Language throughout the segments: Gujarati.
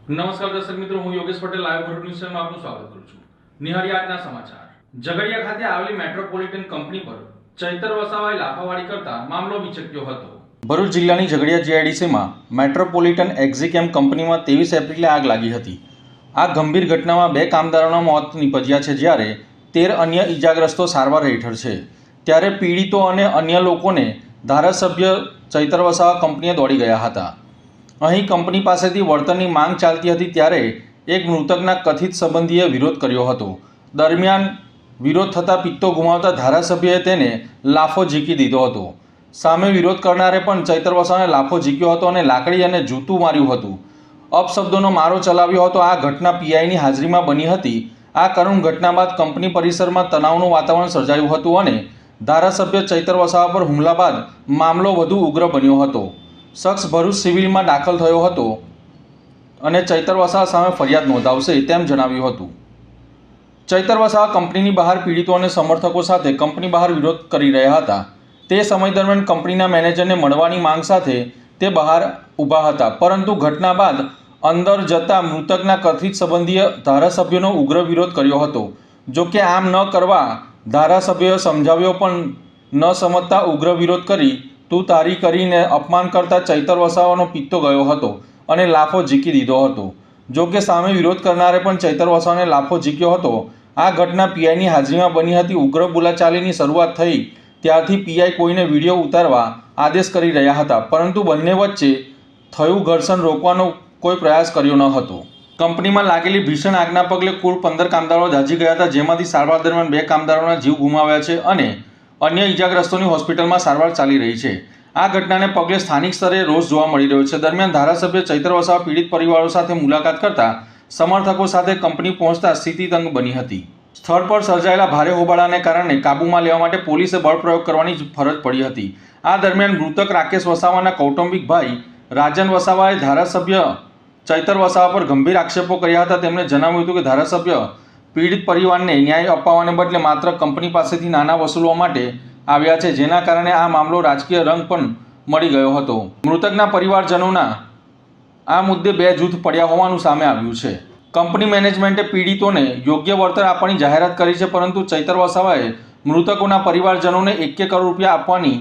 નમસ્કાર દર્શક મિત્રો, હું યોગેશ પટેલ લાઈવ ભરૂચ ન્યૂઝમાં આપનું સ્વાગત કરું છું. નિહાળી આજના સમાચાર. ઝઘડિયા ખાતે આવેલી મેટ્રોપોલિટન કંપની પર ચૈતર વસાવાએ લાફાવાડી કરતા મામલો વિચક્યો હતો. ભરૂચ જિલ્લાની ઝઘડિયા જીઆઈડીસીમાં મેટ્રોપોલિટન એક્ઝિકેમ કંપનીમાં 23 એપ્રિલે આગ લાગી હતી. આ ગંભીર ઘટનામાં 2 કામદારોના મોત નીપજ્યા છે, જ્યારે 13 અન્ય ઈજાગ્રસ્તો સારવાર હેઠળ છે. ત્યારે પીડિતો અને અન્ય લોકોને ધારાસભ્ય ચૈતર વસાવા કંપનીએ દોડી ગયા હતા. અહીં કંપની પાસેથી વળતરની માંગ ચાલતી હતી, ત્યારે એક મૃતકના કથિત સંબંધીએ વિરોધ કર્યો હતો. દરમિયાન વિરોધ થતાં પિત્તો ગુમાવતા ધારાસભ્યએ તેને લાફો ઝીકી દીધો હતો. સામે વિરોધ કરનારે પણ ચૈતર વસાવાને લાફો ઝીક્યો હતો અને લાકડી અને જૂતું માર્યું હતું. અપશબ્દોનો મારો ચલાવ્યો હતો. આ ઘટના પીઆઈની હાજરીમાં બની હતી. આ કરુણ ઘટના બાદ કંપની પરિસરમાં તણાવનું વાતાવરણ સર્જાયું હતું અને ધારાસભ્ય ચૈતર વસાવા પર હુમલા બાદ મામલો વધુ ઉગ્ર બન્યો હતો. શખ્સ ભરૂચ સિવિલમાં દાખલ થયો હતો અને ચૈતર વસાવા સામે ફરિયાદ નોંધાવશે તેમ જણાવ્યું હતું. ચૈતર વસાવા કંપનીની બહાર પીડિતો અને સમર્થકો સાથે કંપની બહાર વિરોધ કરી રહ્યા હતા. તે સમય દરમિયાન કંપનીના મેનેજરને મળવાની માંગ સાથે તે બહાર ઊભા હતા, પરંતુ ઘટના બાદ અંદર જતા મૃતકના કથિત સંબંધીએ ધારાસભ્યનો ઉગ્ર વિરોધ કર્યો હતો. જો કે આમ ન કરવા ધારાસભ્યોએ સમજાવ્યો, પણ ન સમજતા ઉગ્ર વિરોધ કરી તું તારી કરીને અપમાન કરતા ચૈતર વસાવાનો પિત્તો ગયો હતો અને લાફો ઝીકી દીધો હતો. જો કે સામે વિરોધ કરનારે પણ ચૈતર વસાવાને લાફો ઝીક્યો હતો. આ ઘટના પીઆઈની હાજરીમાં બની હતી. ઉગ્ર બોલાચાલીની શરૂઆત થઈ ત્યારથી પીઆઈ કોઈને વિડીયો ઉતારવા આદેશ કરી રહ્યા હતા, પરંતુ બંને વચ્ચે થયું ઘર્ષણ રોકવાનો કોઈ પ્રયાસ કર્યો ન હતો. કંપનીમાં લાગેલી ભીષણ આગના પગલે કુલ 15 કામદારો દાઝી ગયા હતા, જેમાંથી સારવાર દરમિયાન 2 કામદારોના જીવ ગુમાવ્યા છે અને અન્ય ઈજાગ્રસ્તોની હોસ્પિટલમાં સારવાર ચાલી રહી છે. આ ઘટનાને પગલે સ્થાનિક સ્તરે રોષ જોવા મળી રહ્યો છે. દરમિયાન ધારાસભ્ય ચૈતર વસાવા પીડિત પરિવારો સાથે મુલાકાત કરતા સમર્થકો સાથે કંપની પહોંચતા સ્થિતિ તંગ બની હતી. સ્થળ પર સર્જાયેલા ભારે હોબાળાને કારણે કાબૂમાં લેવા માટે પોલીસે બળપ્રયોગ કરવાની ફરજ પડી હતી. આ દરમિયાન મૃતક રાકેશ વસાવાના કૌટુંબિક ભાઈ રાજન વસાવાએ ધારાસભ્ય ચૈતર વસાવા પર ગંભીર આક્ષેપો કર્યા હતા. તેમણે જણાવ્યું હતું કે ધારાસભ્ય પીડિત પરિવારને ન્યાય અપાવવાને બદલે માત્ર કંપની પાસેથી નાણાં વસૂલવા માટે આવ્યા છે, જેના કારણે આ મામલો રાજકીય રંગ પણ મળી ગયો હતો. મૃતકના પરિવારજનોના આ મુદ્દે 2 જૂથ પડ્યા હોવાનું સામે આવ્યું છે. કંપની મેનેજમેન્ટે પીડિતોને યોગ્ય વળતર આપવાની જાહેરાત કરી છે, પરંતુ ચૈતર વસાવાએ મૃતકોના પરિવારજનોને 1 કરોડ રૂપિયા આપવાની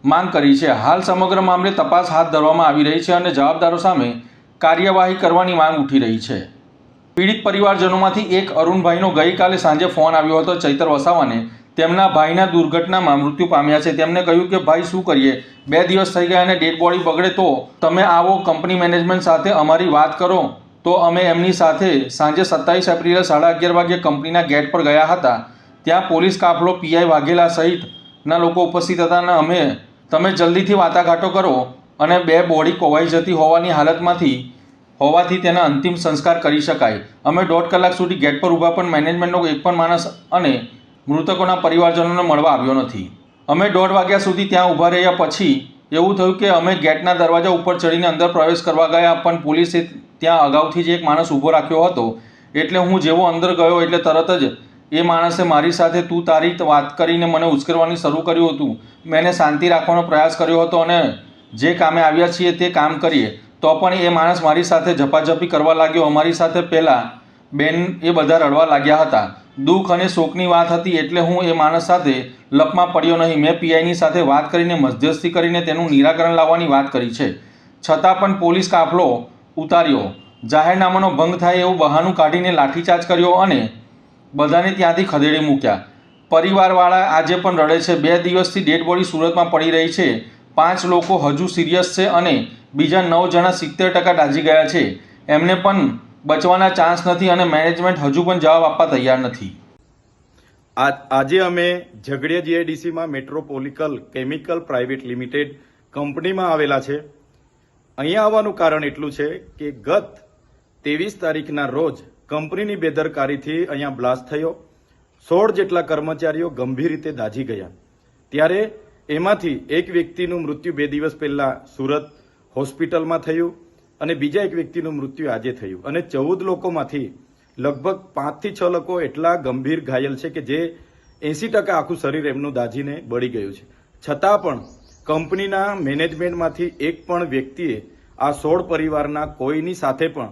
માંગ કરી છે. હાલ સમગ્ર મામલે તપાસ હાથ ધરવામાં આવી રહી છે અને જવાબદારો સામે કાર્યવાહી કરવાની માંગ ઉઠી રહી છે. પીડિત પરિવારજનોમાંથી એક અરુણભાઈનો ગઈકાલે સાંજે ફોન આવ્યો હતો ચૈતર વસાવાને. તેમના ભાઈના દુર્ઘટનામાં મૃત્યુ પામ્યા છે. તેમને કહ્યું કે ભાઈ શું કરીએ, 2 દિવસ થઈ ગયા અને ડેડ બોડી બગડે તો તમે આવો, કંપની મેનેજમેન્ટ સાથે અમારી વાત કરો. તો અમે એમની સાથે સાંજે 27 એપ્રિલે 11:30 વાગ્યે કંપનીના ગેટ પર ગયા હતા. ત્યાં પોલીસ કાફલો, પીઆઈ વાઘેલા સહિતના લોકો ઉપસ્થિત હતા અને તમે જલ્દીથી વાટાઘાટો કરો અને 2 બોડી કોવાઈ જતી હોવાની હાલતમાંથી હોવાથી તેના અંતિમ સંસ્કાર કરી શકાય. અમે 1.5 કલાક સુધી ગેટ પર ઊભા, પણ મેનેજમેન્ટનો એક પણ માણસ અને મૃતકોના પરિવારજનોને મળવા આવ્યો નથી. અમે 1:30 વાગ્યા સુધી ત્યાં ઊભા રહ્યા. પછી એવું થયું કે અમે ગેટના દરવાજા ઉપર ચડીને અંદર પ્રવેશ કરવા ગયા, પણ પોલીસે ત્યાં અગાઉથી જ એક માણસ ઊભો રાખ્યો હતો. એટલે હું જેવો અંદર ગયો એટલે તરત જ એ માણસે મારી સાથે તું તારી વાત કરીને મને ઉશ્કેરવાની શરૂ કર્યું હતું. મેં શાંતિ રાખવાનો પ્રયાસ કર્યો હતો અને જે કામે આવ્યા છીએ તે કામ કરીએ, તો પણ એ માણસ મારી સાથે ઝપાઝપી કરવા લાગ્યો. અમારી સાથે પહેલાં બેન એ બધા રડવા લાગ્યા હતા. દુઃખ અને શોકની વાત હતી એટલે હું એ માણસ સાથે લપમાં પડ્યો નહીં. મેં પીઆઈની સાથે વાત કરીને મધ્યસ્થી કરીને તેનું નિરાકરણ લાવવાની વાત કરી છે, છતાં પણ પોલીસ કાફલો ઉતાર્યો. જાહેરનામાનો ભંગ થાય એવું બહાનું કાઢીને લાઠીચાર્જ કર્યો અને બધાને ત્યાંથી ખદેડી મૂક્યા. પરિવારવાળા આજે પણ રડે છે. 2 દિવસથી ડેડ બોડી સુરતમાં પડી રહી છે. 5 લોકો હજુ સિરિયસ છે અને બીજા 9 જણા 70% દાઝી ગયા છે. એમને પણ બચવાના ચાન્સ નથી અને મેનેજમેન્ટ હજુ પણ જવાબ આપવા તૈયાર નથી. આજે અમે ઝઘડિયા જીઆઈડીસીમાં મેટ્રોપોલિકલ કેમિકલ પ્રાઇવેટ લિમિટેડ કંપનીમાં આવેલા છે. અહીંયા આવવાનું કારણ એટલું છે કે ગત 23 તારીખના રોજ કંપનીની બેદરકારીથી અહીંયા બ્લાસ્ટ થયો. 16 જેટલા કર્મચારીઓ ગંભીર રીતે દાઝી ગયા. ત્યારે એમાંથી એક વ્યક્તિનું મૃત્યુ 2 દિવસ પહેલા સુરત હોસ્પિટલમાં થયું અને બીજા એક વ્યક્તિનું મૃત્યુ આજે થયું અને 14 લોકોમાંથી લગભગ 5 થી 6 લોકો એટલા ગંભીર ઘાયલ છે કે જે 80% આખું શરીર એમનું દાઝીને બળી ગયું છે. છતાં પણ કંપનીના મેનેજમેન્ટમાંથી એક પણ વ્યક્તિએ આ 16 પરિવારના કોઈની સાથે પણ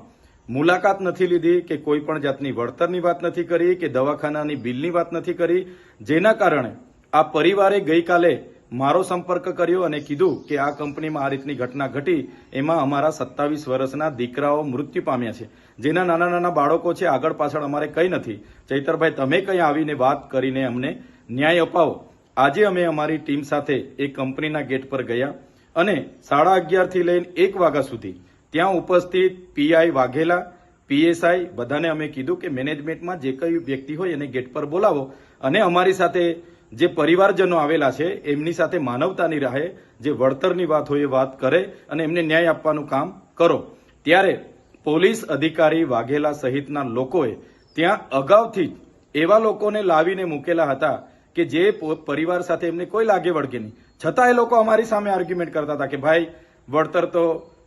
મુલાકાત નથી લીધી કે કોઈ પણ જાતની વળતરની વાત નથી કરી કે દવાખાનાની બિલની વાત નથી કરી, જેના કારણે આ પરિવારે ગઈકાલે મારો સંપર્ક કર્યો અને કીધું કે આ કંપનીમાં આ રીતની ઘટના ઘટી, એમાં અમારા 27 વર્ષના દીકરાઓ મૃત્યુ પામ્યા છે, જેના નાના નાના બાળકો છે, આગળ પાછળ અમારે કંઈ નથી. ચૈતરભાઈ, તમે કંઈ આવીને વાત કરીને અમને ન્યાય અપાવો. આજે અમે અમારી ટીમ સાથે એ કંપનીના ગેટ પર ગયા અને 11:30 થી લઈને 1 વાગ્યા સુધી ત્યાં ઉપસ્થિત પીઆઈ વાઘેલા, પીએસઆઈ બધાને અમે કીધું કે મેનેજમેન્ટમાં જે કઈ વ્યક્તિ હોય એને ગેટ પર બોલાવો અને અમારી સાથે જે પરિવારજનો આવેલા છે એમની સાથે માનવતાની રાહે જે વળતરની વાત હોય એ વાત કરે અને એમને ન્યાય આપવાનું કામ કરો. ત્યારે પોલીસ અધિકારી વાઘેલા સહિતના લોકોએ ત્યાં અગાઉથી જ એવા લોકોને લાવીને મૂકેલા હતા કે જે પરિવાર સાથે એમને કોઈ લાગે વળગે નહીં, છતાં એ લોકો અમારી સામે આર્ગ્યુમેન્ટ કરતા હતા કે ભાઈ વળતર તો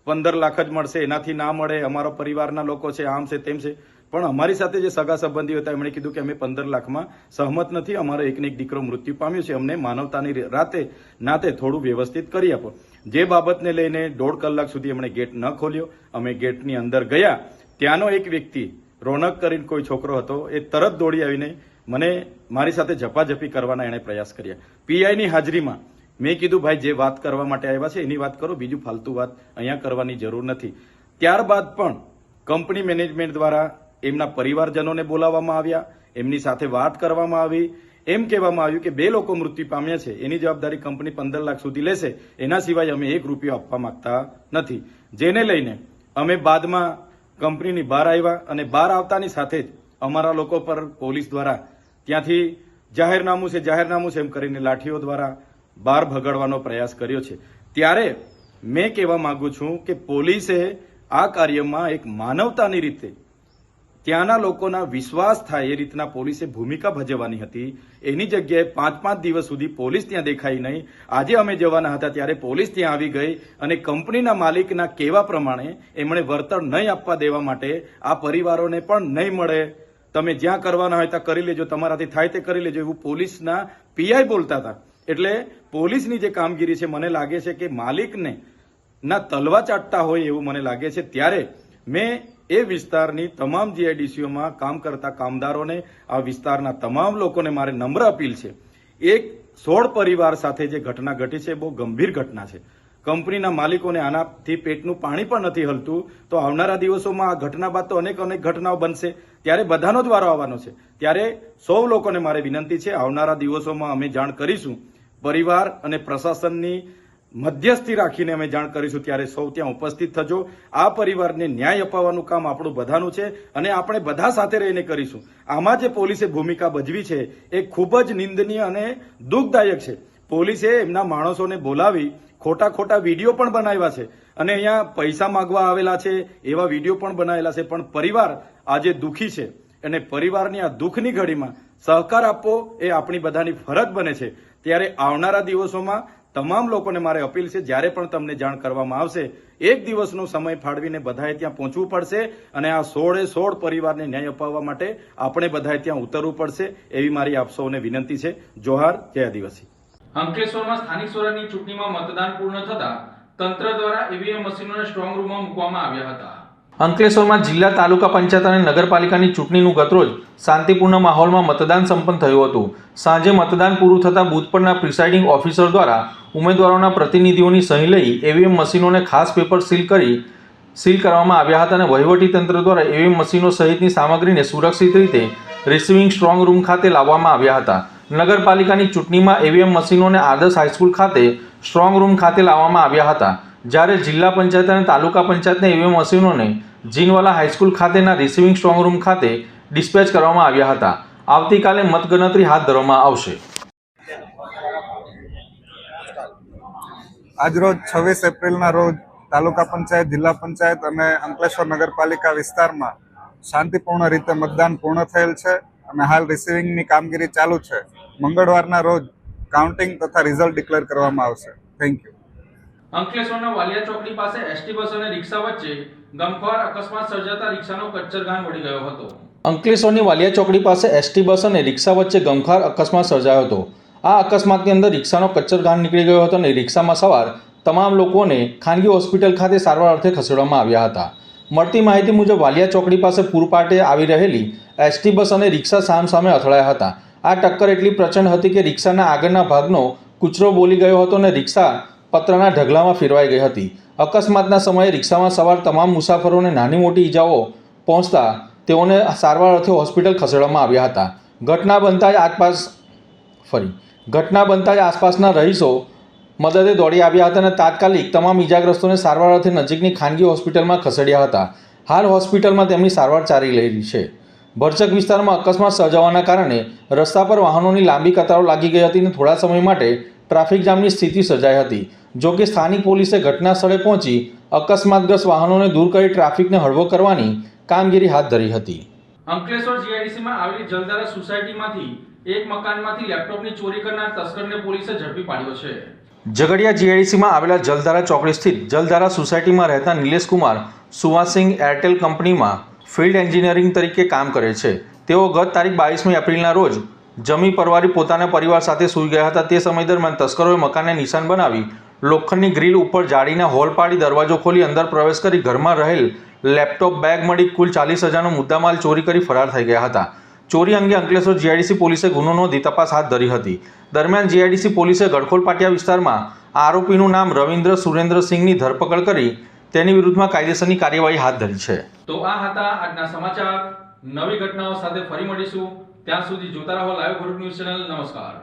15 લાખ જ મળશે, એનાથી ના મળે, અમારા પરિવારના લોકો છે, આમ છે તેમ છે. પણ અમારી સાથે જે સગા સંબંધીઓ હતા એમણે કીધું કે અમે 15 લાખમાં સહમત નથી, અમારો એકને એક દીકરો મૃત્યુ પામ્યો છે, અમને માનવતાની નાતે થોડું વ્યવસ્થિત કરી આપો. જે બાબતને લઈને 1.5 કલાક સુધી એમણે ગેટ ન ખોલ્યો. અમે ગેટની અંદર ગયા, ત્યાંનો એક વ્યક્તિ રોનક કરીને કોઈ છોકરો હતો, એ તરત દોડી આવીને મને મારી સાથે ઝપાઝપી કરવાના એણે પ્રયાસ કર્યા. પીઆઈની હાજરીમાં મેં કીધું ભાઈ જે વાત કરવા માટે આવ્યા છે એની વાત કરો, બીજું ફાલતુ વાત અહીંયા કરવાની જરૂર નથી. ત્યારબાદ પણ કંપની મેનેજમેન્ટ દ્વારા એમના પરિવારજનોને બોલાવવામાં આવ્યા, એમની સાથે વાત કરવામાં આવી, એમ કહેવામાં આવ્યું કે 2 લોકો મૃત્યુ પામ્યા છે, એની જવાબદારી કંપની 15 લાખ સુધી લેશે, એના સિવાય અમે 1 રૂપિયો આપવા માંગતા નથી. જેને લઈને અમે બાદમાં કંપનીની બહાર આવ્યા અને બહાર આવતાની સાથે જ અમારા લોકો પર પોલીસ દ્વારા ત્યાંથી જાહેરનામું છે એમ કરીને લાઠીઓ દ્વારા બહાર ભગાડવાનો પ્રયાસ કર્યો છે. ત્યારે મેં કહેવા માંગુ છું કે પોલીસે આ કાર્યમાં એક માનવતાની રીતે ત્યાંના લોકોના વિશ્વાસ થાય એ રીતના પોલીસે ભૂમિકા ભજવવાની હતી. એની જગ્યાએ 5-5 દિવસ સુધી પોલીસ ત્યાં દેખાઈ નહીં. આજે અમે જવાના હતા ત્યારે પોલીસ ત્યાં આવી ગઈ અને કંપનીના માલિકના કહેવા પ્રમાણે એમણે વળતર નહીં આપવા દેવા માટે આ પરિવારોને પણ નહીં મળે, તમે જ્યાં કરવાના હોય ત્યાં કરી લેજો, તમારાથી થાય તે કરી લેજો, એવું પોલીસના પીઆઈ બોલતા હતા. એટલે પોલીસની જે કામગીરી છે મને લાગે છે કે માલિકને ના તલવા ચાટતા હોય એવું મને લાગે છે. ત્યારે મેં એ વિસ્તારની તમામ જીઆઈડીસીઓમાં કામ કરતા કામદારોને, આ વિસ્તારના તમામ લોકોને મારે નમ્ર અપીલ છે, એક 16 પરિવાર સાથે જે ઘટના ઘટી છે બહુ ગંભીર ઘટના છે. કંપનીના માલિકોને આનાથી પેટનું પાણી પણ નથી હલતું. તો આવનારા દિવસોમાં આ ઘટના બાદ તો અનેક ઘટનાઓ બનશે, ત્યારે બધાનો જ વારો આવવાનો છે. ત્યારે સૌ લોકોને મારે વિનંતી છે, આવનારા દિવસોમાં અમે જાણ કરીશું, પરિવાર અને પ્રશાસનની મધ્યસ્થી રાખીને અમે જાણ કરીશું, ત્યારે સૌ ત્યાં ઉપસ્થિત થજો. આ પરિવારને ન્યાય અપાવવાનું કામ આપણું બધાનું છે અને આપણે બધા સાથે રહીને કરીશું. આમાં જે પોલીસે ભૂમિકા ભજવી છે એ ખૂબ જ નિંદનીય અને દુઃખદાયક છે. પોલીસે એમના માણસોને બોલાવી ખોટા વિડીયો પણ બનાવ્યા છે અને અહીંયા પૈસા માંગવા આવેલા છે એવા વિડીયો પણ બનાવેલા છે. પણ પરિવાર આજે દુઃખી છે અને પરિવારની આ દુઃખની ઘડીમાં સહકાર આપવો એ આપણી બધાની ફરજ બને છે. ત્યારે આવનારા દિવસોમાં તમામ લોકોને મારે અપીલ છે, જ્યારે પણ તમને જાણ કરવામાં આવશે 1 દિવસનો સમય ફાળવીને બધાએ ત્યાં પહોંચવું પડશે અને આ 16 પરિવારને ન્યાય અપાવવા માટે આપણે બધાએ ત્યાં ઉતરવું પડશે, એવી મારી આપ સૌને વિનંતી છે. જોહાર, જય આદિવાસી. અંકલેશ્વરમાં સ્થાનિક સ્વરાજની ચૂંટણીમાં મતદાન પૂર્ણ થતા તંત્ર દ્વારા ઈવીએમ મશીનોને સ્ટ્રોંગ રૂમમાં મૂકવામાં આવ્યા હતા. અંકલેશ્વરમાં જિલ્લા, તાલુકા પંચાયત અને નગરપાલિકાની ચૂંટણીનું ગતરોજ શાંતિપૂર્ણ માહોલમાં મતદાન સંપન્ન થયું હતું. સાંજે મતદાન પૂરું થતાં બૂથ પરના પ્રિસાઇડિંગ ઓફિસર દ્વારા ઉમેદવારોના પ્રતિનિધિઓની સહી લઈ ઈવીએમ મશીનોને ખાસ પેપર સીલ કરવામાં આવ્યા હતા અને વહીવટીતંત્ર દ્વારા ઈવીએમ મશીનો સહિતની સામગ્રીને સુરક્ષિત રીતે રિસીવિંગ સ્ટ્રોંગ રૂમ ખાતે લાવવામાં આવ્યા હતા. નગરપાલિકાની ચૂંટણીમાં ઈવીએમ મશીનોને આદર્શ હાઈસ્કૂલ ખાતે સ્ટ્રોંગ રૂમ ખાતે લાવવામાં આવ્યા હતા, જ્યારે જિલ્લા પંચાયત અને તાલુકા પંચાયતના ઈવીએમ મશીનોને જીનવાલા હાઈસ્કૂલ ખાતેના રિસીવિંગ સ્ટ્રોંગ રૂમ ખાતે ડિસ્પેચ કરવામાં આવ્યા હતા. આવતીકાલે મતગણતરી હાથ ધરવામાં આવશે. આજરોજ 26 એપ્રિલના રોજ તાલુકા પંચાયત, જિલ્લા પંચાયત અને અંકલેશ્વર નગરપાલિકા વિસ્તારમાં શાંતિપૂર્ણ રીતે મતદાન પૂર્ણ થયેલ છે અને હાલ રિસીવિંગની કામગીરી ચાલુ છે. મંગળવારના રોજ કાઉન્ટિંગ તથા રિઝલ્ટ ડિક્લેર કરવામાં આવશે. Thank you. અંકલેશ્વરના વાલિયા ચોકડી પાસે એસટી બસ અને રિક્ષા વચ્ચે ગમખ્વાર અકસ્માત સર્જાતા રિક્ષાનો કચ્ચરઘાન વળી ગયો હતો. અંકલેશ્વરની વાલિયા ચોકડી પાસે એસટી બસ અને રિક્ષા વચ્ચે ગમખ્વાર અકસ્માત સર્જાયો હતો. આ અકસ્માતની અંદર રિક્ષાનો કચ્ચરઘાન નીકળી ગયો હતો અને રિક્ષામાં સવાર તમામ લોકોને ખાનગી હોસ્પિટલ ખાતે સારવાર અર્થે ખસેડવામાં આવ્યા હતા. મળતી માહિતી મુજબ વાલિયા ચોકડી પાસે પૂરપાટે આવી રહેલી એસટી બસ અને રિક્ષા સામસામે અથડાયા હતા. આ ટક્કર એટલી પ્રચંડ હતી કે રિક્ષાના આગળના ભાગનો કૂચરો બોલી ગયો હતો અને રિક્ષા પતરાના ઢગલામાં ફેરવાઈ ગઈ હતી. અકસ્માતના સમયે રિક્ષામાં સવાર તમામ મુસાફરોને નાની મોટી ઈજાઓ પહોંચતા તેઓને સારવાર અર્થે હોસ્પિટલ ખસેડવામાં આવ્યા હતા. ઘટના બનતા જ આસપાસના રહીશો મદદે દોડી આવ્યા હતા અને તાત્કાલિક તમામ ઈજાગ્રસ્તોને સારવાર અર્થે નજીકની ખાનગી હોસ્પિટલમાં ખસેડ્યા હતા. હાલ હોસ્પિટલમાં તેમની સારવાર ચાલી રહી છે. ભરચક વિસ્તારમાં અકસ્માત સર્જાવાના કારણે રસ્તા પર વાહનોની લાંબી કતારો લાગી ગઈ હતી અને થોડા સમય માટે ટ્રાફિક જામની સ્થિતિ સર્જાઈ હતી. જો કે સ્થાનિક પોલીસે ઘટના સ્થળે પહોંચી અકસ્માતગ્રસ્ત વાહનોને દૂર કરી ટ્રાફિકને હળવો કરવાની કામગીરી હાથ ધરી હતી. અંકલેશ્વર જીઆઈડીસીમાં આવેલી જલધારા સોસાયટીમાંથી એક મકાનમાંથી લેપટોપની ચોરી કરનાર તસ્કરને પોલીસે ઝડપી પાડ્યો છે. ઝઘડિયા જીઆઈડીસીમાં આવેલા જલધારા ચોકડી સ્થિત જલધારા સોસાયટીમાં રહેતા નિલેશ કુમાર સુવાસિંગ એરટેલ કંપનીમાં ફિલ્ડ એન્જિનિયરિંગ તરીકે કામ કરે છે. તેઓ ગત તારીખ 22મી એપ્રિલના રોજ જમી પરવારી પોતાના પરિવાર સાથે સૂઈ ગયા હતા. તે સમય દરમિયાન તસ્કરોએ મકાનને નિશાન બનાવી લોખંડની ગ્રીલ ઉપર જાળીને હોલ પાડી દરવાજો ખોલી અંદર પ્રવેશ કરી ઘરમાં રહેલ લેપટોપ, બેગ મળી કુલ 40,000નો મુદ્દામાલ ચોરી કરી ફરાર થઈ ગયા હતા. ચોરી અંગે અંકલેશ્વર જીઆઈડીસી પોલીસે ગુનો નોંધી તપાસ હાથ ધરી હતી. દરમિયાન જીઆઈડીસી પોલીસે ગડખોલ પાટિયા વિસ્તારમાં આરોપીનું નામ રવિન્દ્ર સુરેન્દ્રસિંહની ધરપકડ કરી તેની વિરુદ્ધમાં કાયદેસરની કાર્યવાહી હાથ ધરી છે. તો આ હતા આજના સમાચાર. નવી ઘટનાઓ સાથે ફરી મળીશું. ત્યાં સુધી જોતા રહો લાઈવ ભરૂચ ન્યૂઝ ચેનલ. નમસ્કાર.